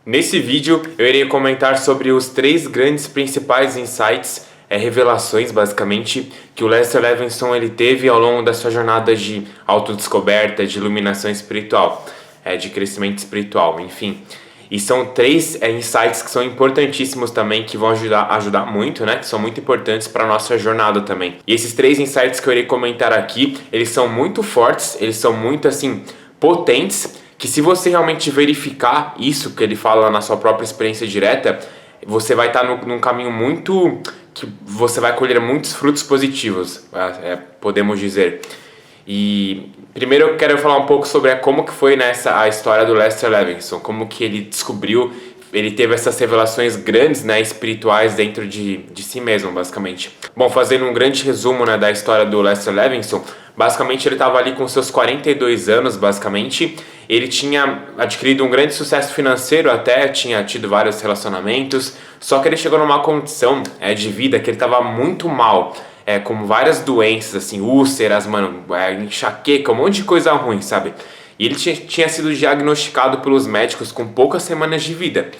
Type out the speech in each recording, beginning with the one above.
Nesse vídeo eu irei comentar sobre os três grandes principais insights, revelações basicamente, que o Lester Levinson ele teve ao longo da sua jornada de autodescoberta, de iluminação espiritual, de crescimento espiritual, enfim. E são três insights que são importantíssimos também, que vão ajudar muito, né? Que são muito importantes para a nossa jornada também. E esses três insights que eu irei comentar aqui, eles são muito fortes, eles são muito assim potentes, que se você realmente verificar isso que ele fala na sua própria experiência direta, você vai estar num caminho muito... que você vai colher muitos frutos positivos, podemos dizer. E primeiro eu quero falar um pouco sobre como que foi a história do Lester Levinson, como que ele descobriu, ele teve essas revelações grandes, né, espirituais dentro de si mesmo, basicamente. Bom, fazendo um grande resumo, né, da história do Lester Levinson, basicamente ele estava ali com seus 42 anos, basicamente. Ele tinha adquirido um grande sucesso financeiro, até tinha tido vários relacionamentos, só que ele chegou numa condição de vida que ele estava muito mal, com várias doenças, assim, úlceras, enxaqueca, um monte de coisa ruim, sabe? E ele tinha sido diagnosticado pelos médicos com poucas semanas de vida.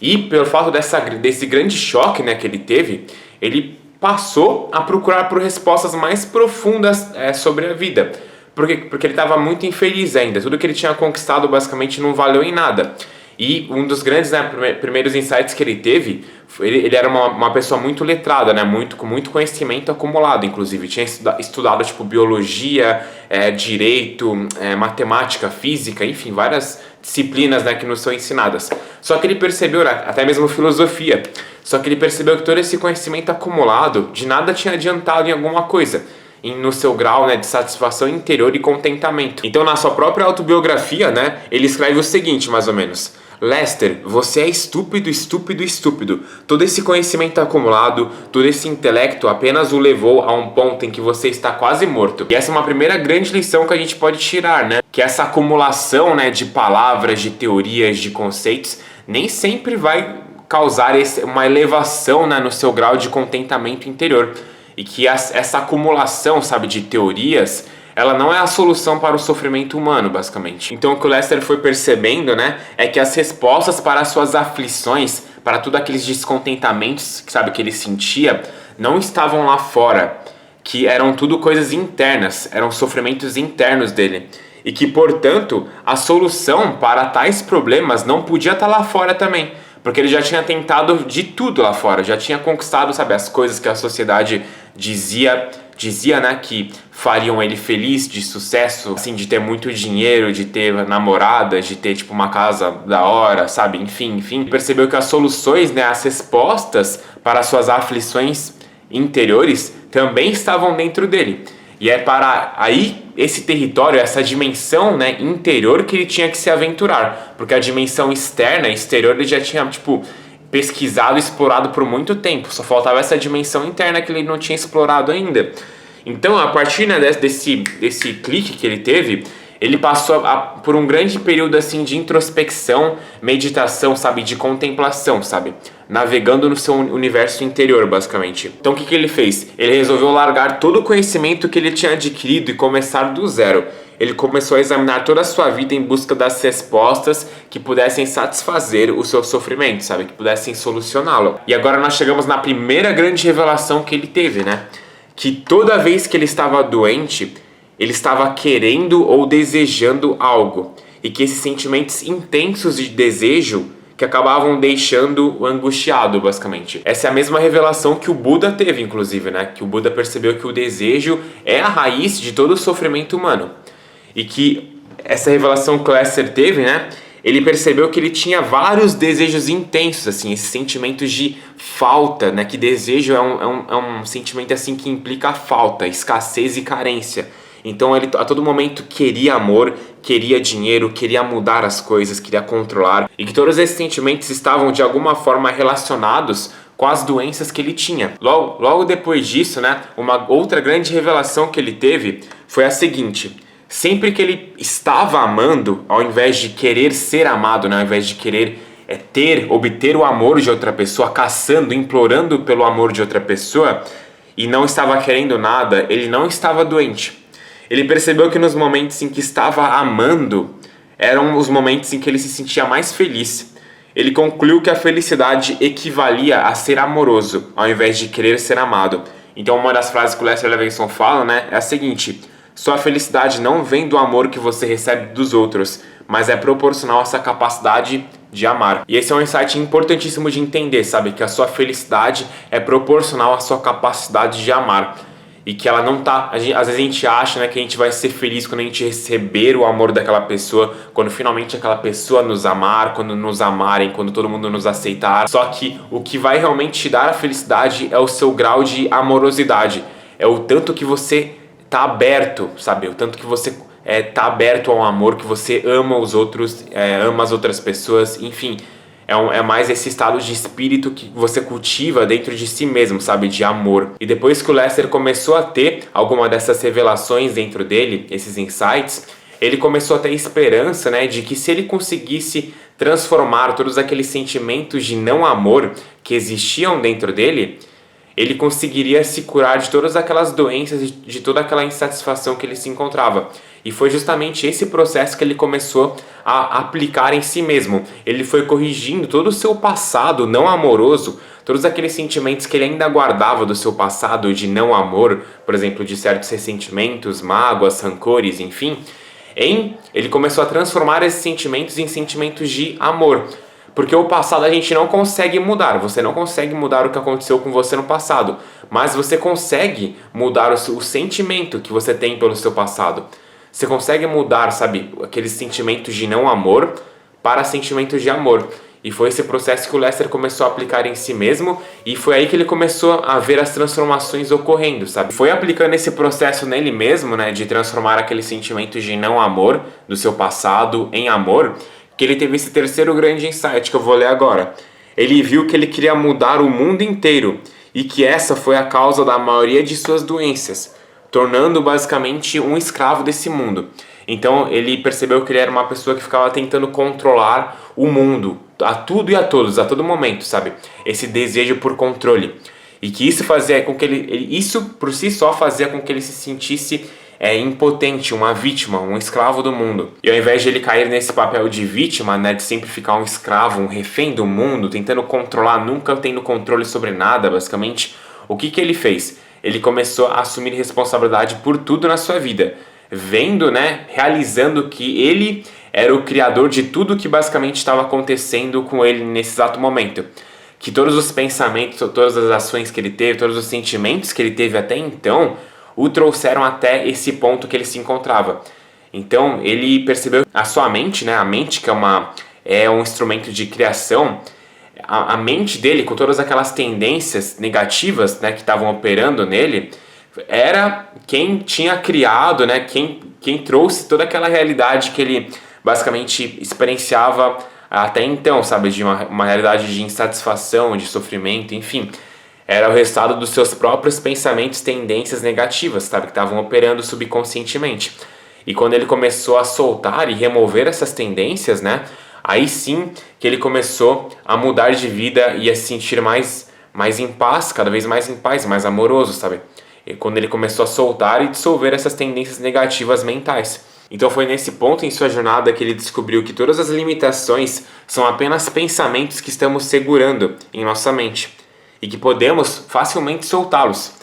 E pelo fato desse grande choque, né, que ele teve, ele passou a procurar por respostas mais profundas sobre a vida. Porque ele estava muito infeliz ainda. Tudo que ele tinha conquistado basicamente não valeu em nada. E um dos grandes, primeiros insights que ele teve, ele era uma pessoa muito letrada, né? Com muito conhecimento acumulado, inclusive. Tinha estudado tipo biologia, direito, matemática, física, enfim, várias disciplinas, né, que nos são ensinadas. Só que ele percebeu, né, até mesmo filosofia, só que ele percebeu que todo esse conhecimento acumulado de nada tinha adiantado em alguma coisa, no seu grau, né, de satisfação interior e contentamento. Então, na sua própria autobiografia, né, ele escreve o seguinte, mais ou menos: Lester, você é estúpido, estúpido, estúpido. Todo esse conhecimento acumulado, todo esse intelecto apenas o levou a um ponto em que você está quase morto. E essa é uma primeira grande lição que a gente pode tirar, né? Que essa acumulação, né, de palavras, de teorias, de conceitos, nem sempre vai causar uma elevação, né, no seu grau de contentamento interior. E que essa acumulação, sabe, de teorias, ela não é a solução para o sofrimento humano, basicamente. Então o que o Lester foi percebendo, né, é que as respostas para as suas aflições, para todos aqueles descontentamentos, sabe, que ele sentia, não estavam lá fora, que eram tudo coisas internas, eram sofrimentos internos dele. E que, portanto, a solução para tais problemas não podia estar lá fora também. Porque ele já tinha tentado de tudo lá fora, já tinha conquistado, sabe, as coisas que a sociedade dizia, né, que fariam ele feliz, de sucesso, assim, de ter muito dinheiro, de ter namoradas, de ter, tipo, uma casa da hora, sabe, enfim. Percebeu que as soluções, né, as respostas para as suas aflições interiores também estavam dentro dele. E é para aí esse território, essa dimensão, né, interior que ele tinha que se aventurar. Porque a dimensão externa, exterior, ele já tinha, tipo, pesquisado e explorado por muito tempo. Só faltava essa dimensão interna que ele não tinha explorado ainda. Então, a partir, né, desse clique que ele teve, ele passou por um grande período assim de introspecção, meditação, sabe, de contemplação, sabe, navegando no seu universo interior, basicamente. Então o que ele fez? Ele resolveu largar todo o conhecimento que ele tinha adquirido e começar do zero. Ele começou a examinar toda a sua vida em busca das respostas que pudessem satisfazer o seu sofrimento, sabe, que pudessem solucioná-lo. E agora nós chegamos na primeira grande revelação que ele teve, né? Que toda vez que ele estava doente, ele estava querendo ou desejando algo, e que esses sentimentos intensos de desejo que acabavam deixando-o angustiado, basicamente. Essa é a mesma revelação que o Buda teve, inclusive, né? Que o Buda percebeu que o desejo é a raiz de todo o sofrimento humano. E que essa revelação que o Lester teve, né? Ele percebeu que ele tinha vários desejos intensos, assim, esses sentimentos de falta, né? Que desejo é um sentimento, assim, que implica falta, escassez e carência. Então ele a todo momento queria amor, queria dinheiro, queria mudar as coisas, queria controlar. E que todos esses sentimentos estavam de alguma forma relacionados com as doenças que ele tinha. Logo depois disso, né, uma outra grande revelação que ele teve foi a seguinte: sempre que ele estava amando, ao invés de querer ser amado, né, ao invés de querer obter o amor de outra pessoa, caçando, implorando pelo amor de outra pessoa, e não estava querendo nada, ele não estava doente. Ele percebeu que nos momentos em que estava amando, eram os momentos em que ele se sentia mais feliz. Ele concluiu que a felicidade equivalia a ser amoroso, ao invés de querer ser amado. Então uma das frases que o Lester Levinson fala, né, é a seguinte: sua felicidade não vem do amor que você recebe dos outros, mas é proporcional a essa capacidade de amar. E esse é um insight importantíssimo de entender, sabe? Que a sua felicidade é proporcional à sua capacidade de amar. E que ela não tá... Às vezes a gente acha, né, que a gente vai ser feliz quando a gente receber o amor daquela pessoa, quando finalmente aquela pessoa nos amar, quando nos amarem, quando todo mundo nos aceitar. Só que o que vai realmente te dar a felicidade é o seu grau de amorosidade. É o tanto que você tá aberto, sabe? O tanto que você tá aberto ao amor, que você ama os outros, ama as outras pessoas, enfim... É mais esse estado de espírito que você cultiva dentro de si mesmo, sabe? De amor. E depois que o Lester começou a ter alguma dessas revelações dentro dele, esses insights, ele começou a ter esperança, né? De que se ele conseguisse transformar todos aqueles sentimentos de não amor que existiam dentro dele, ele conseguiria se curar de todas aquelas doenças, de toda aquela insatisfação que ele se encontrava. E foi justamente esse processo que ele começou a aplicar em si mesmo. Ele foi corrigindo todo o seu passado não amoroso, todos aqueles sentimentos que ele ainda guardava do seu passado de não amor, por exemplo, de certos ressentimentos, mágoas, rancores, enfim. Ele começou a transformar esses sentimentos em sentimentos de amor. Porque o passado a gente não consegue mudar, você não consegue mudar o que aconteceu com você no passado, mas você consegue mudar o sentimento que você tem pelo seu passado. Você consegue mudar, sabe, aqueles sentimentos de não amor para sentimentos de amor. E foi esse processo que o Lester começou a aplicar em si mesmo, e foi aí que ele começou a ver as transformações ocorrendo, sabe? Foi aplicando esse processo nele mesmo, né, de transformar aqueles sentimentos de não amor do seu passado em amor, que ele teve esse terceiro grande insight que eu vou ler agora. Ele viu que ele queria mudar o mundo inteiro e que essa foi a causa da maioria de suas doenças, tornando basicamente um escravo desse mundo. Então ele percebeu que ele era uma pessoa que ficava tentando controlar o mundo, a tudo e a todos, a todo momento, sabe? Esse desejo por controle. E que isso fazia com que isso por si só fazia com que ele se sentisse impotente, uma vítima, um escravo do mundo. E ao invés de ele cair nesse papel de vítima, né, de sempre ficar um escravo, um refém do mundo, tentando controlar, nunca tendo controle sobre nada, basicamente, o que ele fez? Ele começou a assumir responsabilidade por tudo na sua vida, vendo, né, realizando que ele era o criador de tudo que basicamente estava acontecendo com ele nesse exato momento. Que todos os pensamentos, todas as ações que ele teve, todos os sentimentos que ele teve até então, o trouxeram até esse ponto que ele se encontrava. Então ele percebeu a sua mente, né, a mente que é um instrumento de criação, a mente dele, com todas aquelas tendências negativas, né, que estavam operando nele, era quem tinha criado, né, quem trouxe toda aquela realidade que ele basicamente experienciava até então, sabe, de uma realidade de insatisfação, de sofrimento, enfim. Era o resultado dos seus próprios pensamentos, tendências negativas, sabe, que estavam operando subconscientemente. E quando ele começou a soltar e remover essas tendências, né, aí sim que ele começou a mudar de vida e a se sentir mais em paz, cada vez mais em paz, mais amoroso, sabe? E quando ele começou a soltar e dissolver essas tendências negativas mentais. Então foi nesse ponto em sua jornada que ele descobriu que todas as limitações são apenas pensamentos que estamos segurando em nossa mente e que podemos facilmente soltá-los.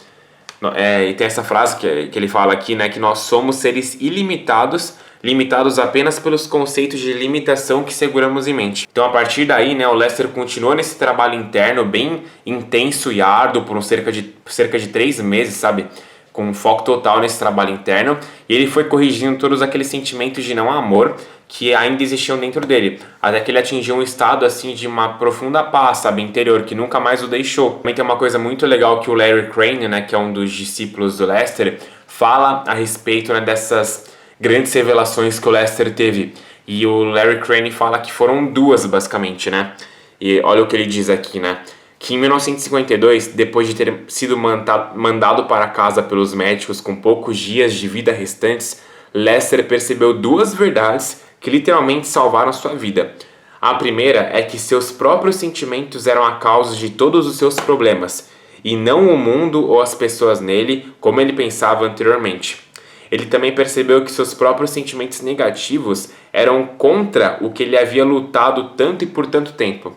E tem essa frase que ele fala aqui, né, que nós somos seres ilimitados, limitados apenas pelos conceitos de limitação que seguramos em mente. Então a partir daí, né, o Lester continuou nesse trabalho interno bem intenso e árduo por cerca de 3 meses, sabe? Com um foco total nesse trabalho interno, e ele foi corrigindo todos aqueles sentimentos de não amor que ainda existiam dentro dele, até que ele atingiu um estado assim de uma profunda paz, sabe, interior, que nunca mais o deixou. Também tem uma coisa muito legal que o Larry Crane, né, que é um dos discípulos do Lester, fala a respeito, né, dessas grandes revelações que o Lester teve. E o Larry Crane fala que foram 2, basicamente, né? E olha o que ele diz aqui, né? Que em 1952, depois de ter sido mandado para casa pelos médicos com poucos dias de vida restantes, Lester percebeu 2 verdades que literalmente salvaram sua vida. A primeira é que seus próprios sentimentos eram a causa de todos os seus problemas, e não o mundo ou as pessoas nele, como ele pensava anteriormente. ele também percebeu que seus próprios sentimentos negativos eram contra o que ele havia lutado tanto e por tanto tempo.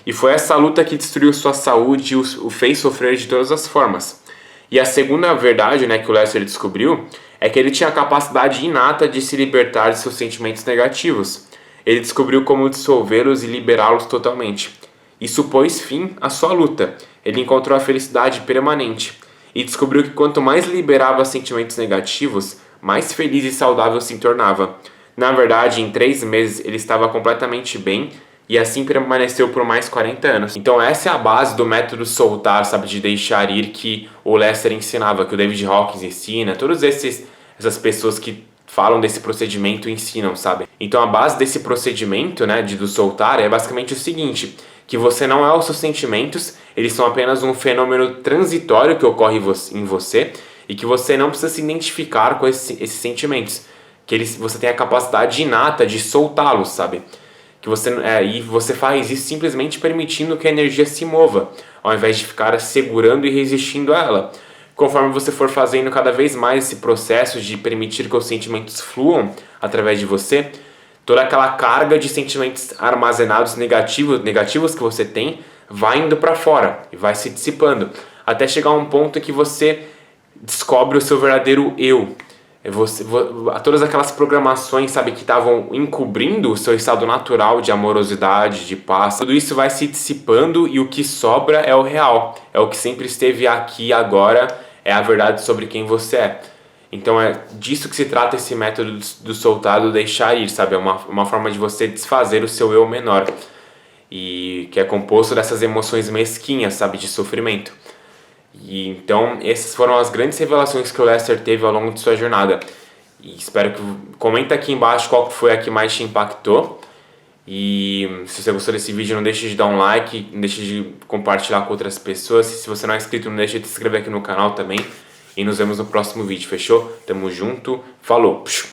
E foi essa luta que destruiu sua saúde e o fez sofrer de todas as formas. E a segunda verdade, né, que o Lester descobriu é que ele tinha a capacidade inata de se libertar de seus sentimentos negativos. Ele descobriu como dissolvê-los e liberá-los totalmente. Isso pôs fim à sua luta. Ele encontrou a felicidade permanente e descobriu que quanto mais liberava sentimentos negativos, mais feliz e saudável se tornava. Na verdade, em 3 meses ele estava completamente bem e assim permaneceu por mais 40 anos. Então essa é a base do método soltar, sabe, de deixar ir, que o Lester ensinava, que o David Hawkins ensina, todas essas pessoas que falam desse procedimento ensinam, sabe? Então a base desse procedimento, né, do soltar é basicamente o seguinte, que você não é os seus sentimentos, eles são apenas um fenômeno transitório que ocorre em você e que você não precisa se identificar com esses sentimentos, que você tem a capacidade inata de soltá-los, sabe? Que e você faz isso simplesmente permitindo que a energia se mova, ao invés de ficar segurando e resistindo a ela. Conforme você for fazendo cada vez mais esse processo de permitir que os sentimentos fluam através de você, toda aquela carga de sentimentos armazenados negativos que você tem vai indo para fora e vai se dissipando, até chegar a um ponto que você descobre o seu verdadeiro eu. Todas aquelas programações, sabe, que estavam encobrindo o seu estado natural de amorosidade, de paz, tudo isso vai se dissipando e o que sobra é o real, é o que sempre esteve aqui agora, é a verdade sobre quem você é. Então é disso que se trata esse método do soltar, do deixar ir, sabe? É uma forma de você desfazer o seu eu menor, e que é composto dessas emoções mesquinhas, sabe, de sofrimento. E então essas foram as grandes revelações que o Lester teve ao longo de sua jornada. E espero que comenta aqui embaixo qual foi a que mais te impactou. E se você gostou desse vídeo, não deixe de dar um like, não deixe de compartilhar com outras pessoas. Se você não é inscrito, não deixe de se inscrever aqui no canal também. E nos vemos no próximo vídeo, fechou? Tamo junto, falou!